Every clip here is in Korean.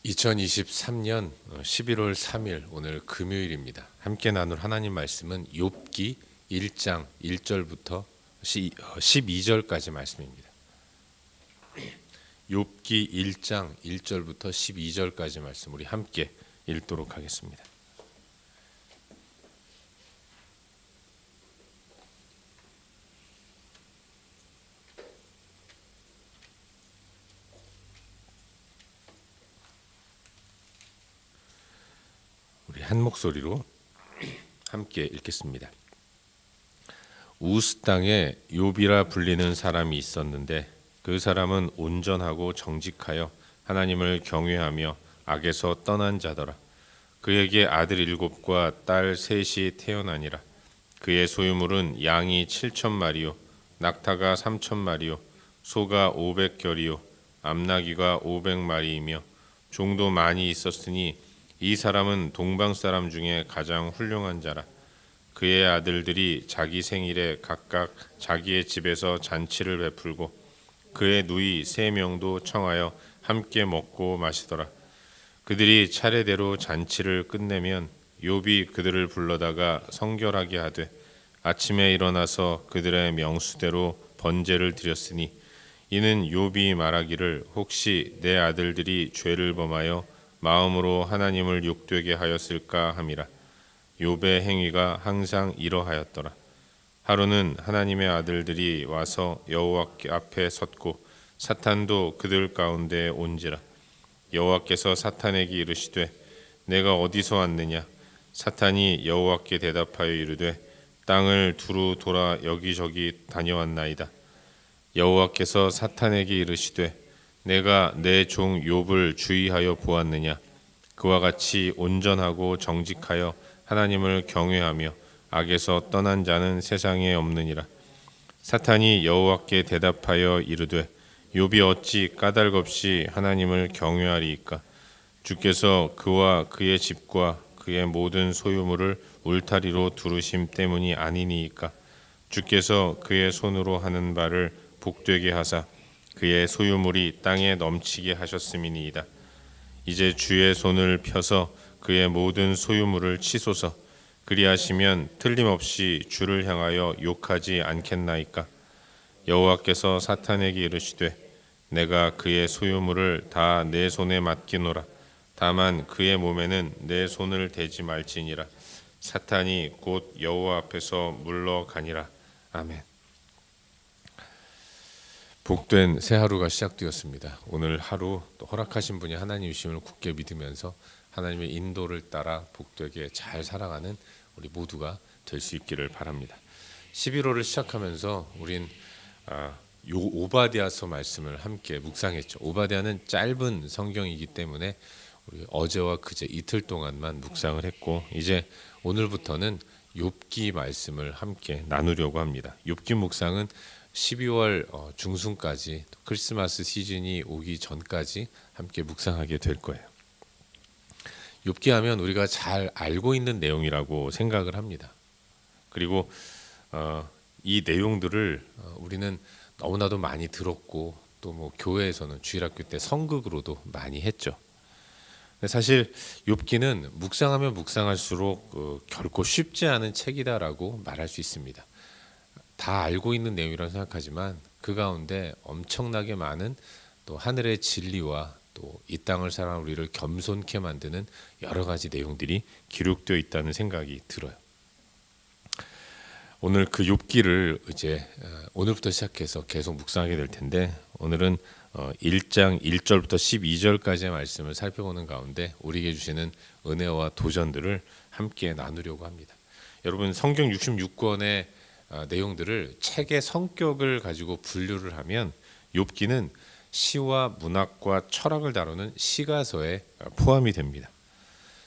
2023년 11월 3일 오늘 금요일입니다. 함께 나눌 하나님 말씀은 욥기 1장 1절부터 12절까지 말씀입니다. 욥기 1장 1절부터 12절까지 말씀 우리 함께 읽도록 하겠습니다. 우리 한 목소리로 함께 읽겠습니다. 우스 땅에 욥이라 불리는 사람이 있었는데 그 사람은 온전하고 정직하여 하나님을 경외하며 악에서 떠난 자더라. 그에게 아들 7과 딸 3이 태어나니라. 그의 소유물은 양이 7,000마리요 낙타가 3,000마리요 소가 500결이요 암나귀가 500마리이며 종도 많이 있었으니 이 사람은 동방 사람 중에 가장 훌륭한 자라. 그의 아들들이 자기 생일에 각각 자기의 집에서 잔치를 베풀고 그의 누이 3명도 청하여 함께 먹고 마시더라. 그들이 차례대로 잔치를 끝내면 욥이 그들을 불러다가 성결하게 하되 아침에 일어나서 그들의 명수대로 번제를 드렸으니 이는 욥이 말하기를 혹시 내 아들들이 죄를 범하여 마음으로 하나님을 욕되게 하였을까 함이라. 욥의 행위가 항상 이러하였더라. 하루는 하나님의 아들들이 와서 여호와 앞에 섰고 사탄도 그들 가운데 온지라. 여호와께서 사탄에게 이르시되 내가 어디서 왔느냐. 사탄이 여호와께 대답하여 이르되 땅을 두루 돌아 여기저기 다녀왔나이다. 여호와께서 사탄에게 이르시되 내가 내 종 욥을 주의하여 보았느냐. 그와 같이 온전하고 정직하여 하나님을 경외하며 악에서 떠난 자는 세상에 없느니라. 사탄이 여호와께 대답하여 이르되 욥이 어찌 까닭없이 하나님을 경외하리이까. 주께서 그와 그의 집과 그의 모든 소유물을 울타리로 두르심 때문이 아니니이까. 주께서 그의 손으로 하는 바를 복되게 하사 그의 소유물이 땅에 넘치게 하셨음이니이다. 이제 주의 손을 펴서 그의 모든 소유물을 치소서. 그리하시면 틀림없이 주를 향하여 욕하지 않겠나이까. 여호와께서 사탄에게 이르시되 내가 그의 소유물을 다 내 손에 맡기노라. 다만 그의 몸에는 내 손을 대지 말지니라. 사탄이 곧 여호와 앞에서 물러가니라. 아멘. 복된 새 하루가 시작되었습니다. 오늘 하루 또 허락하신 분이 하나님이심을 굳게 믿으면서 하나님의 인도를 따라 복되게 잘 살아가는 우리 모두가 될 수 있기를 바랍니다. 11월을 시작하면서 우린 오바댜서 말씀을 함께 묵상했죠. 오바댜는 짧은 성경이기 때문에 우리 어제와 그제 이틀 동안만 묵상을 했고 이제 오늘부터는 욥기 말씀을 함께 나누려고 합니다. 욥기 묵상은 12월 중순까지 크리스마스 시즌이 오기 전까지 함께 묵상하게 될 거예요. 욥기 하면 우리가 잘 알고 있는 내용이라고 생각을 합니다. 그리고 이 내용들을 우리는 너무나도 많이 들었고 또 뭐 교회에서는 주일학교 때 성극으로도 많이 했죠. 사실 욥기는 묵상하면 묵상할수록 결코 쉽지 않은 책이다라고 말할 수 있습니다. 다 알고 있는 내용이라고 생각하지만 그 가운데 엄청나게 많은 또 하늘의 진리와 또 이 땅을 살아가는 우리를 겸손케 만드는 여러 가지 내용들이 기록되어 있다는 생각이 들어요. 오늘 그 욥기를 이제 오늘부터 시작해서 계속 묵상하게 될 텐데 오늘은 1장 1절부터 12절까지의 말씀을 살펴보는 가운데 우리에게 주시는 은혜와 도전들을 함께 나누려고 합니다. 여러분 성경 66권의 내용들을 책의 성격을 가지고 분류를 하면 욥기는 시와 문학과 철학을 다루는 시가서에 포함이 됩니다.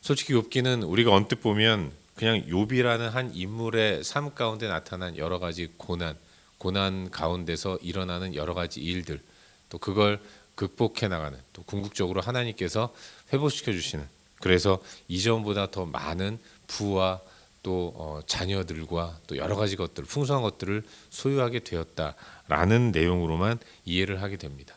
솔직히 욥기는 우리가 언뜻 보면 그냥 욥이라는 한 인물의 삶 가운데 나타난 여러 가지 고난 가운데서 일어나는 여러 가지 일들, 또 그걸 극복해 나가는, 또 궁극적으로 하나님께서 회복시켜 주시는, 그래서 이전보다 더 많은 부와 또 자녀들과 또 여러 가지 것들, 풍성한 것들을 소유하게 되었다라는 내용으로만 이해를 하게 됩니다.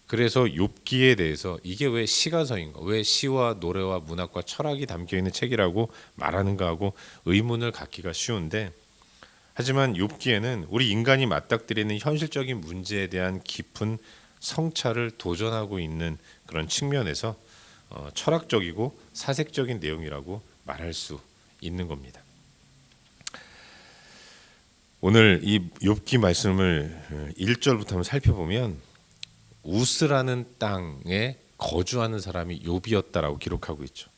그래서 욥기에 대해서 이게 왜 시가서인가, 왜 시와 노래와 문학과 철학이 담겨 있는 책이라고 말하는가 하고 의문을 갖기가 쉬운데, 하지만 욥기에는 우리 인간이 맞닥뜨리는 현실적인 문제에 대한 깊은 성찰을 도전하고 있는 그런 측면에서 철학적이고 사색적인 내용이라고 말할 수 있는 겁니다. 오늘 이 욥기 말씀을 1절부터 한번 살펴보면 우스라는 땅에 거주하는 사람이 욥이었다라고 기록하고 있죠.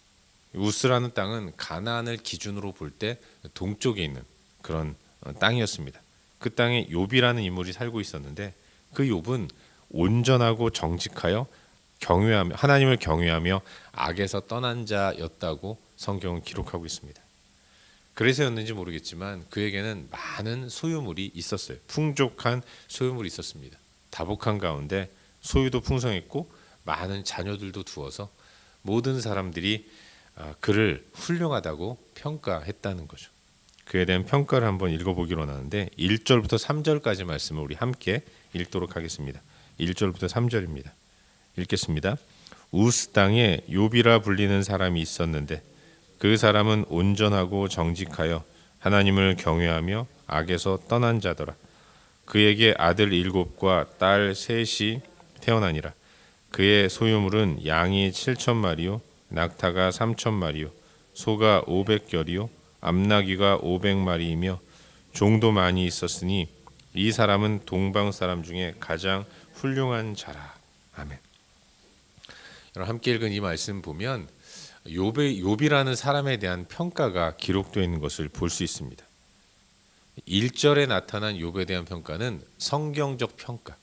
우스라는 땅은 가나안을 기준으로 볼 때 동쪽에 있는 그런 땅이었습니다. 그 땅에 욥이라는 인물이 살고 있었는데 그 욥은 온전하고 정직하여 경외하며 하나님을 경외하며 악에서 떠난 자였다고 성경은 기록하고 있습니다. 그래서였는지 모르겠지만 그에게는 많은 소유물이 있었어요. 풍족한 소유물이 있었습니다. 다복한 가운데 소유도 풍성했고 많은 자녀들도 두어서 모든 사람들이 그를 훌륭하다고 평가했다는 거죠. 그에 대한 평가를 한번 읽어보기로 하는데 1절부터 3절까지 말씀을 우리 함께 읽도록 하겠습니다. 1절부터 3절입니다. 읽겠습니다. 우스 땅에 욥이라 불리는 사람이 있었는데 그 사람은 온전하고 정직하여 하나님을 경외하며 악에서 떠난 자더라. 그에게 아들 7과 딸 3이 태어나니라. 그의 소유물은 양이 7,000마리요 낙타가 3,000마리요 소가 500결이요 암나귀가 500마리이며 종도 많이 있었으니 이 사람은 동방 사람 중에 가장 훌륭한 자라. 아멘. 여러분 함께 읽은 이 말씀 보면 욥이라는 사람에 대한 평가가 기록되어 있는 것을 볼 수 있습니다. 1절에 나타난 욥에 대한 평가는 성경적 평가,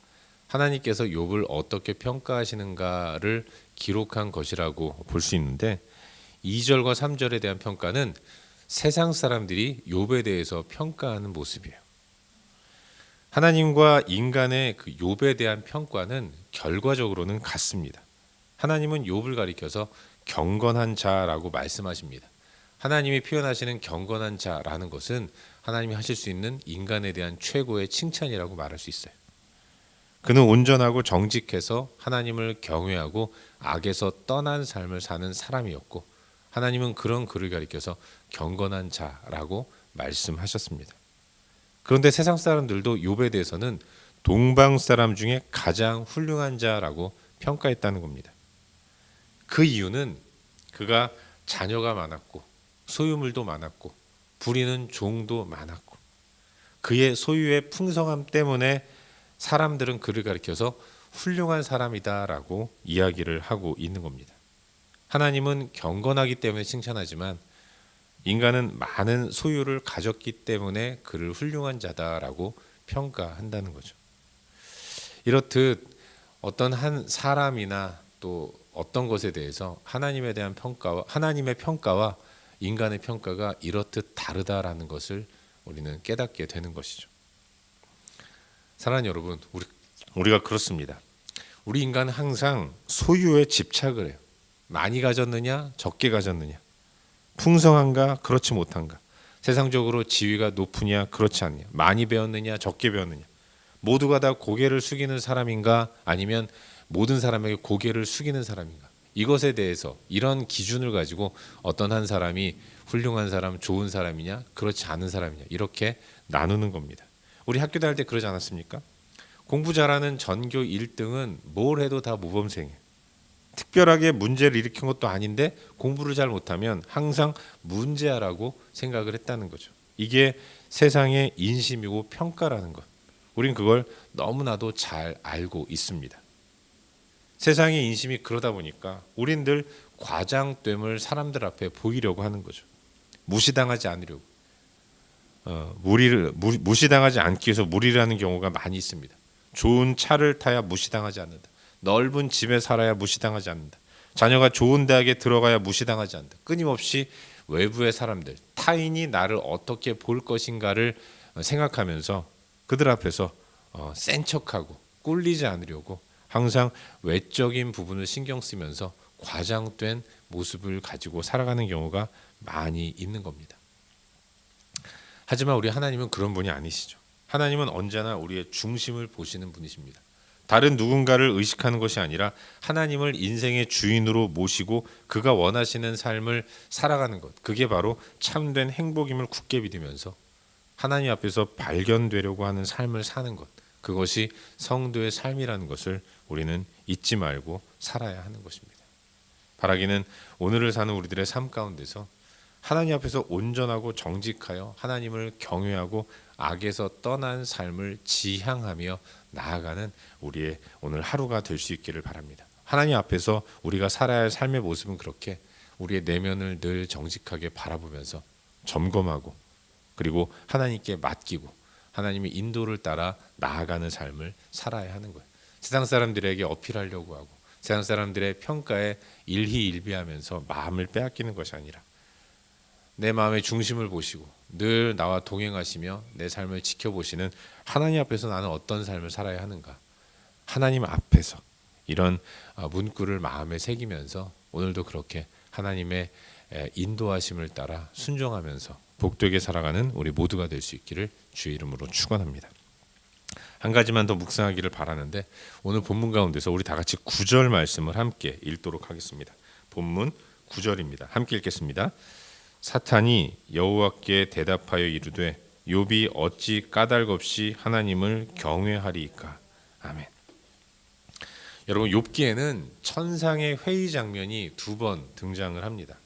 하나님께서 욥을 어떻게 평가하시는가를 기록한 것이라고 볼 수 있는데 2절과 3절에 대한 평가는 세상 사람들이 욥에 대해서 평가하는 모습이에요. 하나님과 인간의 그 욥에 대한 평가는 결과적으로는 같습니다. 하나님은 욥을 가리켜서 경건한 자라고 말씀하십니다. 하나님이 표현하시는 경건한 자라는 것은 하나님이 하실 수 있는 인간에 대한 최고의 칭찬이라고 말할 수 있어요. 그는 온전하고 정직해서 하나님을 경외하고 악에서 떠난 삶을 사는 사람이었고 하나님은 그런 그를 가리켜서 경건한 자라고 말씀하셨습니다. 그런데 세상 사람들도 욥에 대해서는 동방 사람 중에 가장 훌륭한 자라고 평가했다는 겁니다. 그 이유는 그가 자녀가 많았고 소유물도 많았고 부리는 종도 많았고 그의 소유의 풍성함 때문에 사람들은 그를 가리켜서 훌륭한 사람이다라고 이야기를 하고 있는 겁니다. 하나님은 경건하기 때문에 칭찬하지만 인간은 많은 소유를 가졌기 때문에 그를 훌륭한 자다라고 평가한다는 거죠. 이렇듯 어떤 한 사람이나 또 어떤 것에 대해서 하나님에 대한 평가와 하나님의 평가와 인간의 평가가 이렇듯 다르다라는 것을 우리는 깨닫게 되는 것이죠. 사랑하는 여러분, 우리가 그렇습니다. 우리 인간은 항상 소유에 집착을 해요. 많이 가졌느냐, 적게 가졌느냐, 풍성한가, 그렇지 못한가, 세상적으로 지위가 높으냐, 그렇지 않느냐, 많이 배웠느냐, 적게 배웠느냐, 모두가 다 고개를 숙이는 사람인가, 아니면 모든 사람에게 고개를 숙이는 사람인가, 이것에 대해서 이런 기준을 가지고 어떤 한 사람이 훌륭한 사람, 좋은 사람이냐, 그렇지 않은 사람이냐 이렇게 나누는 겁니다. 우리 학교 다닐 때 그러지 않았습니까? 공부 잘하는 전교 1등은 뭘 해도 다 모범생이에요. 특별하게 문제를 일으킨 것도 아닌데 공부를 잘 못하면 항상 문제아라고 생각을 했다는 거죠. 이게 세상의 인심이고 평가라는 것. 우린 그걸 너무나도 잘 알고 있습니다. 세상의 인심이 그러다 보니까 우린 늘 과장됨을 사람들 앞에 보이려고 하는 거죠. 무시당하지 않으려고. 무시당하지 않기 위해서 무리를 하는 경우가 많이 있습니다. 좋은 차를 타야 무시당하지 않는다. 넓은 집에 살아야 무시당하지 않는다. 자녀가 좋은 대학에 들어가야 무시당하지 않는다. 끊임없이 외부의 사람들, 타인이 나를 어떻게 볼 것인가를 생각하면서 그들 앞에서 센 척하고 꿀리지 않으려고 항상 외적인 부분을 신경 쓰면서 과장된 모습을 가지고 살아가는 경우가 많이 있는 겁니다. 하지만 우리 하나님은 그런 분이 아니시죠. 하나님은 언제나 우리의 중심을 보시는 분이십니다. 다른 누군가를 의식하는 것이 아니라 하나님을 인생의 주인으로 모시고 그가 원하시는 삶을 살아가는 것. 그게 바로 참된 행복임을 굳게 믿으면서 하나님 앞에서 발견되려고 하는 삶을 사는 것. 그것이 성도의 삶이라는 것을 우리는 잊지 말고 살아야 하는 것입니다. 바라기는 오늘을 사는 우리들의 삶 가운데서 하나님 앞에서 온전하고 정직하여 하나님을 경외하고 악에서 떠난 삶을 지향하며 나아가는 우리의 오늘 하루가 될 수 있기를 바랍니다. 하나님 앞에서 우리가 살아야 할 삶의 모습은 그렇게 우리의 내면을 늘 정직하게 바라보면서 점검하고 그리고 하나님께 맡기고 하나님의 인도를 따라 나아가는 삶을 살아야 하는 거예요. 세상 사람들에게 어필하려고 하고 세상 사람들의 평가에 일희일비하면서 마음을 빼앗기는 것이 아니라 내 마음의 중심을 보시고 늘 나와 동행하시며 내 삶을 지켜보시는 하나님 앞에서 나는 어떤 삶을 살아야 하는가, 하나님 앞에서 이런 문구를 마음에 새기면서 오늘도 그렇게 하나님의 인도하심을 따라 순종하면서 복되게 살아가는 우리 모두가 될 수 있기를 주의 이름으로 축원합니다. 한 가지만 더 묵상하기를 바라는데 오늘 본문 가운데서 우리 다 같이 9절 말씀을 함께 읽도록 하겠습니다. 본문 9절입니다. 함께 읽겠습니다. 사탄이 여호와께 대답하여 이르되 욥이 어찌 까닭 없이 하나님을 경외하리이까. 아멘. 여러분, 욥기에는 천상의 회의 장면이 2번 등장을 합니다.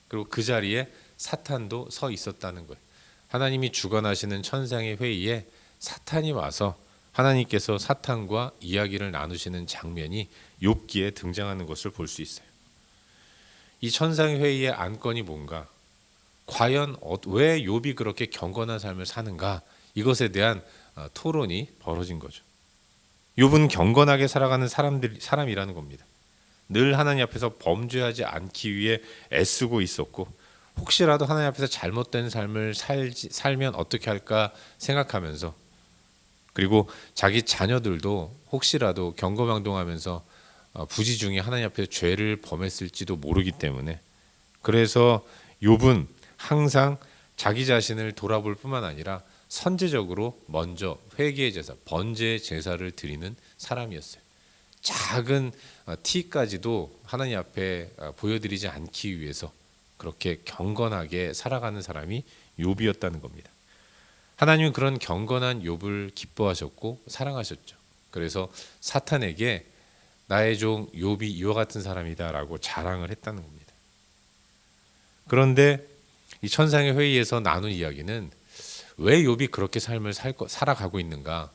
그리고 그 자리에 사탄도 서 있었다는 거예요. 하나님이 주관하시는 천상의 회의에 사탄이 와서 하나님께서 사탄과 이야기를 나누시는 장면이 욥기에 등장하는 것을 볼 수 있어요. 이 천상의 회의의 안건이 뭔가, 과연 왜 욥이 그렇게 경건한 삶을 사는가, 이것에 대한 토론이 벌어진 거죠. 욥은 경건하게 살아가는 사람이라는 겁니다. 늘 하나님 앞에서 범죄하지 않기 위해 애쓰고 있었고 혹시라도 하나님 앞에서 잘못된 삶을 살면 어떻게 할까 생각하면서, 그리고 자기 자녀들도 혹시라도 경거망동하면서 부지 중에 하나님 앞에서 죄를 범했을지도 모르기 때문에, 그래서 욥은 항상 자기 자신을 돌아볼 뿐만 아니라 선제적으로 먼저 회개의 제사, 번제의 제사를 드리는 사람이었어요. 작은 티까지도 하나님 앞에 보여드리지 않기 위해서 그렇게 경건하게 살아가는 사람이 욥이었다는 겁니다. 하나님은 그런 경건한 욥을 기뻐하셨고 사랑하셨죠. 그래서 사탄에게 나의 종 욥이 이와 같은 사람이다라고 자랑을 했다는 겁니다. 그런데 이 천상의 회의에서 나눈 이야기는 왜 욥이 그렇게 삶을 살아가고 있는가,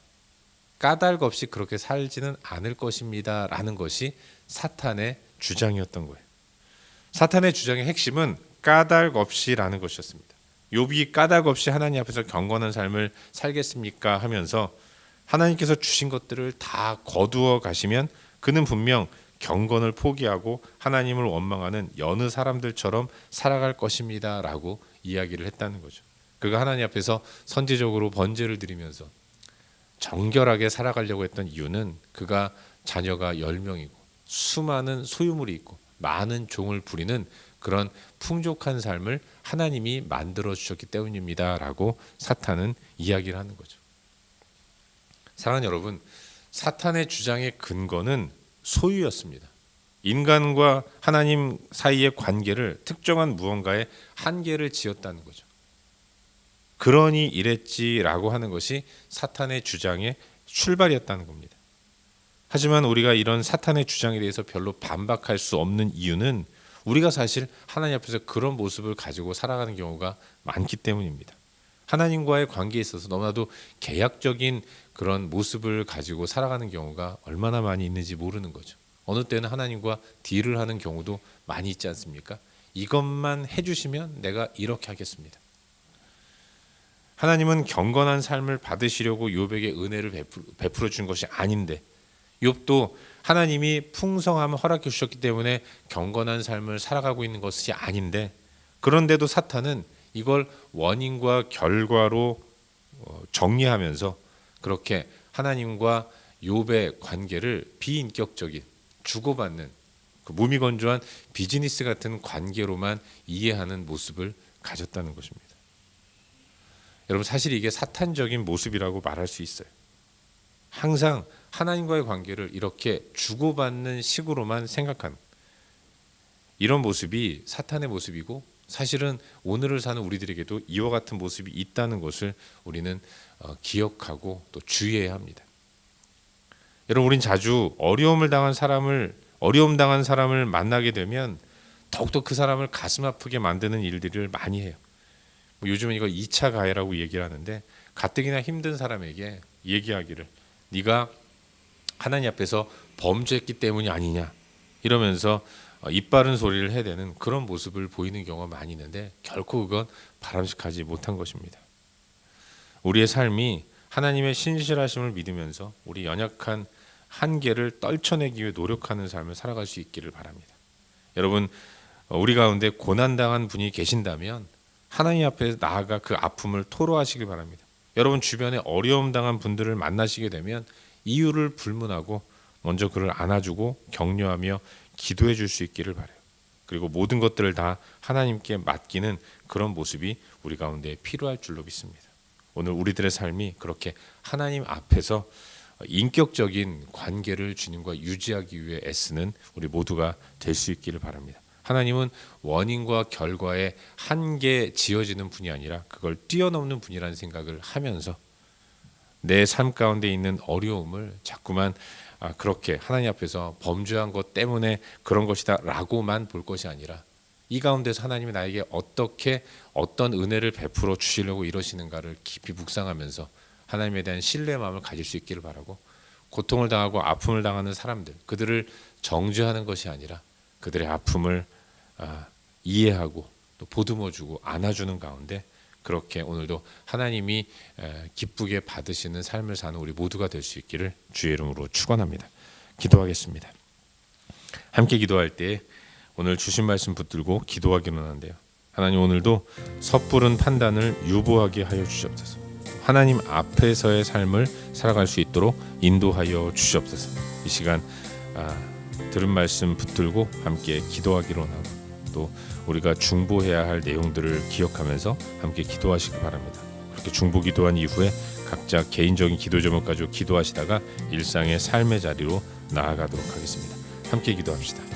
까닭 없이 그렇게 살지는 않을 것입니다 라는 것이 사탄의 주장이었던 거예요. 사탄의 주장의 핵심은 까닭 없이라는 것이었습니다. 욥이 까닭 없이 하나님 앞에서 경건한 삶을 살겠습니까 하면서 하나님께서 주신 것들을 다 거두어 가시면 그는 분명 경건을 포기하고 하나님을 원망하는 여느 사람들처럼 살아갈 것입니다 라고 이야기를 했다는 거죠. 그가 하나님 앞에서 선제적으로 번제를 드리면서 정결하게 살아가려고 했던 이유는 그가 자녀가 10명이고 수많은 소유물이 있고 많은 종을 부리는 그런 풍족한 삶을 하나님이 만들어 주셨기 때문입니다 라고 사탄은 이야기를 하는 거죠. 사랑하는 여러분, 사탄의 주장의 근거는 소유였습니다. 인간과 하나님 사이의 관계를 특정한 무언가에 한계를 지었다는 거죠. 그러니 이랬지라고 하는 것이 사탄의 주장의 출발이었다는 겁니다. 하지만 우리가 이런 사탄의 주장에 대해서 별로 반박할 수 없는 이유는 우리가 사실 하나님 앞에서 그런 모습을 가지고 살아가는 경우가 많기 때문입니다. 하나님과의 관계에 있어서 너무나도 계약적인 그런 모습을 가지고 살아가는 경우가 얼마나 많이 있는지 모르는 거죠. 어느 때는 하나님과 딜을 하는 경우도 많이 있지 않습니까? 이것만 해주시면 내가 이렇게 하겠습니다. 하나님은 경건한 삶을 받으시려고 욥에게 은혜를 베풀어 준 것이 아닌데, 욥도 하나님이 풍성함을 허락해 주셨기 때문에 경건한 삶을 살아가고 있는 것이 아닌데, 그런데도 사탄은 이걸 원인과 결과로 정리하면서 그렇게 하나님과 욥의 관계를 비인격적인 주고받는 그 무미건조한 비즈니스 같은 관계로만 이해하는 모습을 가졌다는 것입니다. 여러분, 사실 이게 사탄적인 모습이라고 말할 수 있어요. 항상 하나님과의 관계를 이렇게 주고받는 식으로만 생각하는 이런 모습이 사탄의 모습이고, 사실은 오늘을 사는 우리들에게도 이와 같은 모습이 있다는 것을 우리는 기억하고 또 주의해야 합니다. 여러분, 우린 자주 어려움 당한 사람을 만나게 되면 더욱더 그 사람을 가슴 아프게 만드는 일들을 많이 해요. 요즘은 이거 2차 가해라고 얘기를 하는데, 가뜩이나 힘든 사람에게 얘기하기를 네가 하나님 앞에서 범죄했기 때문이 아니냐 이러면서 입 바른 소리를 해대는 그런 모습을 보이는 경우가 많이 있는데, 결코 그건 바람직하지 못한 것입니다. 우리의 삶이 하나님의 신실하심을 믿으면서 우리 연약한 한계를 떨쳐내기 위해 노력하는 삶을 살아갈 수 있기를 바랍니다. 여러분, 우리 가운데 고난당한 분이 계신다면 하나님 앞에 나아가 그 아픔을 토로하시길 바랍니다. 여러분 주변에 어려움 당한 분들을 만나시게 되면 이유를 불문하고 먼저 그를 안아주고 격려하며 기도해 줄 수 있기를 바라요. 그리고 모든 것들을 다 하나님께 맡기는 그런 모습이 우리 가운데 필요할 줄로 믿습니다. 오늘 우리들의 삶이 그렇게 하나님 앞에서 인격적인 관계를 주님과 유지하기 위해 애쓰는 우리 모두가 될 수 있기를 바랍니다. 하나님은 원인과 결과에 한계 지어지는 분이 아니라 그걸 뛰어넘는 분이라는 생각을 하면서 내 삶 가운데 있는 어려움을 자꾸만 그렇게 하나님 앞에서 범죄한 것 때문에 그런 것이다 라고만 볼 것이 아니라, 이 가운데서 하나님이 나에게 어떻게 어떤 은혜를 베풀어 주시려고 이러시는가를 깊이 묵상하면서 하나님에 대한 신뢰의 마음을 가질 수 있기를 바라고, 고통을 당하고 아픔을 당하는 사람들, 그들을 정죄하는 것이 아니라 그들의 아픔을 이해하고 또 보듬어주고 안아주는 가운데 그렇게 오늘도 하나님이 기쁘게 받으시는 삶을 사는 우리 모두가 될 수 있기를 주의 이름으로 축원합니다. 기도하겠습니다. 함께 기도할 때 오늘 주신 말씀 붙들고 기도하기로 하는데요. 하나님, 오늘도 섣부른 판단을 유보하게 하여 주시옵소서. 하나님 앞에서의 삶을 살아갈 수 있도록 인도하여 주시옵소서. 이 시간 들은 말씀 붙들고 함께 기도하기로 하고, 또 우리가 중보해야 할 내용들을 기억하면서 함께 기도하시기 바랍니다. 그렇게 중보 기도한 이후에 각자 개인적인 기도 제목 가지고 기도하시다가 일상의 삶의 자리로 나아가도록 하겠습니다. 함께 기도합시다.